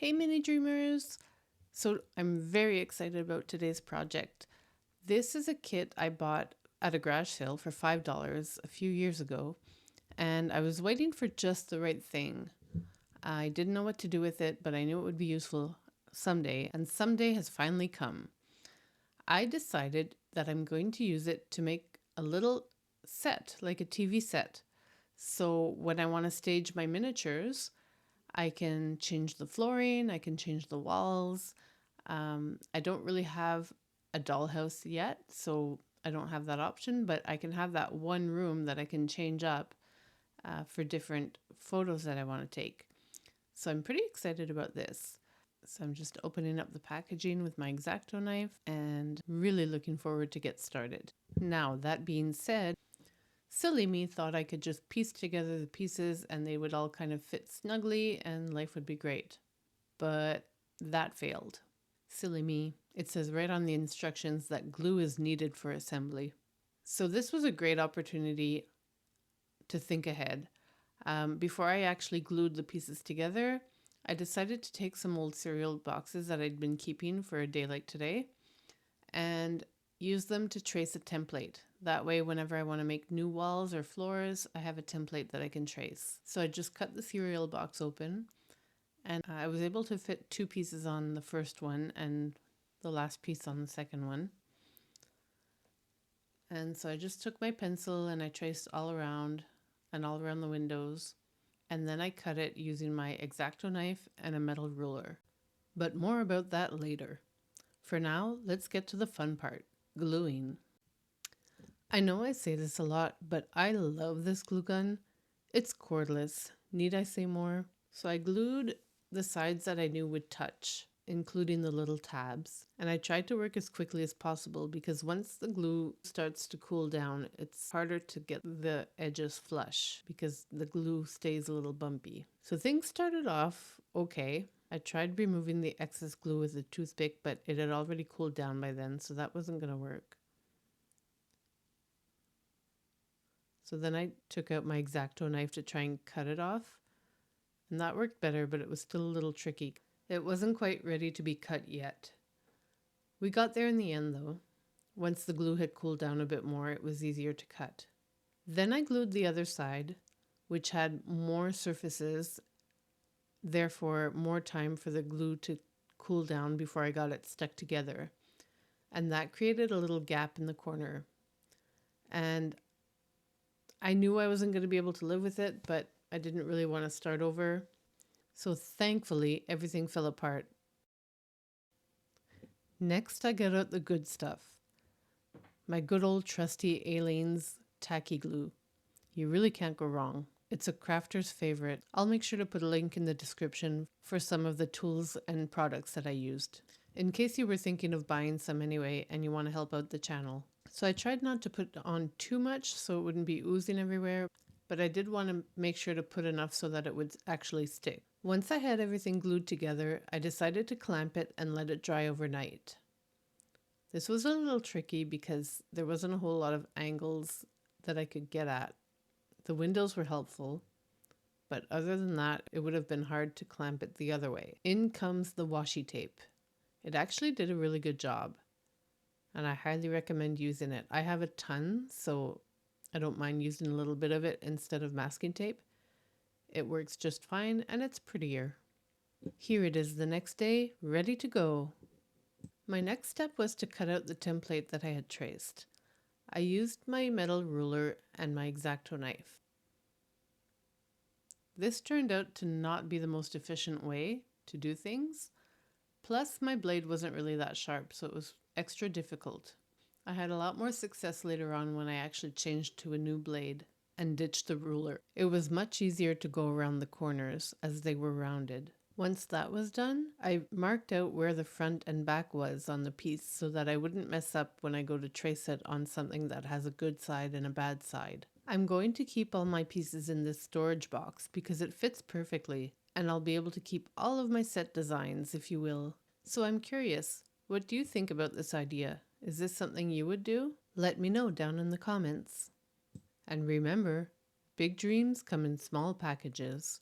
Hey mini dreamers! So I'm very excited about today's project. This is a kit I bought at a garage sale for $5 a few years ago, and I was waiting for just the right thing. I didn't know what to do with it, but I knew it would be useful someday, and someday has finally come. I decided that I'm going to use it to make a little set, like a TV set. So when I want to stage my miniatures, I can change the flooring, I can change the walls. I don't really have a dollhouse yet, so I don't have that option, but I can have that one room that I can change up for different photos that I want to take. So I'm pretty excited about this. So I'm just opening up the packaging with my X-Acto knife and really looking forward to get started. Now, that being said, silly me thought I could just piece together the pieces and they would all kind of fit snugly and life would be great. But that failed. Silly me. It says right on the instructions that glue is needed for assembly. So this was a great opportunity to think ahead. Before I actually glued the pieces together, I decided to take some old cereal boxes that I'd been keeping for a day like today and use them to trace a template. That way, whenever I want to make new walls or floors, I have a template that I can trace. So I just cut the cereal box open and I was able to fit two pieces on the first one and the last piece on the second one. And so I just took my pencil and I traced all around and all around the windows. And then I cut it using my X-Acto knife and a metal ruler. But more about that later. For now, let's get to the fun part, gluing. I know I say this a lot, but I love this glue gun. It's cordless. Need I say more? So I glued the sides that I knew would touch, including the little tabs. And I tried to work as quickly as possible because once the glue starts to cool down, it's harder to get the edges flush because the glue stays a little bumpy. So things started off okay. I tried removing the excess glue with a toothpick, but it had already cooled down by then, so that wasn't going to work. So then I took out my X-Acto knife to try and cut it off, and that worked better, but it was still a little tricky. It wasn't quite ready to be cut yet. We got there in the end though. Once the glue had cooled down a bit more, it was easier to cut. Then I glued the other side, which had more surfaces, therefore more time for the glue to cool down before I got it stuck together. And that created a little gap in the corner. And I knew I wasn't going to be able to live with it, but I didn't really want to start over. So thankfully, everything fell apart. Next, I got out the good stuff. My good old trusty Aleene's tacky glue. You really can't go wrong. It's a crafter's favorite. I'll make sure to put a link in the description for some of the tools and products that I used, in case you were thinking of buying some anyway and you want to help out the channel. So I tried not to put on too much so it wouldn't be oozing everywhere, but I did want to make sure to put enough so that it would actually stick. Once I had everything glued together, I decided to clamp it and let it dry overnight. This was a little tricky because there wasn't a whole lot of angles that I could get at. The windows were helpful, but other than that, it would have been hard to clamp it the other way. In comes the washi tape. It actually did a really good job, and I highly recommend using it. I have a ton, so I don't mind using a little bit of it instead of masking tape. It works just fine, and it's prettier. Here it is the next day, ready to go. My next step was to cut out the template that I had traced. I used my metal ruler and my X-Acto knife. This turned out to not be the most efficient way to do things. Plus, my blade wasn't really that sharp, so it was extra difficult. I had a lot more success later on when I actually changed to a new blade and ditched the ruler. It was much easier to go around the corners as they were rounded. Once that was done, I marked out where the front and back was on the piece so that I wouldn't mess up when I go to trace it on something that has a good side and a bad side. I'm going to keep all my pieces in this storage box because it fits perfectly, and I'll be able to keep all of my set designs, if you will. So I'm curious, what do you think about this idea? Is this something you would do? Let me know down in the comments. And remember, big dreams come in small packages.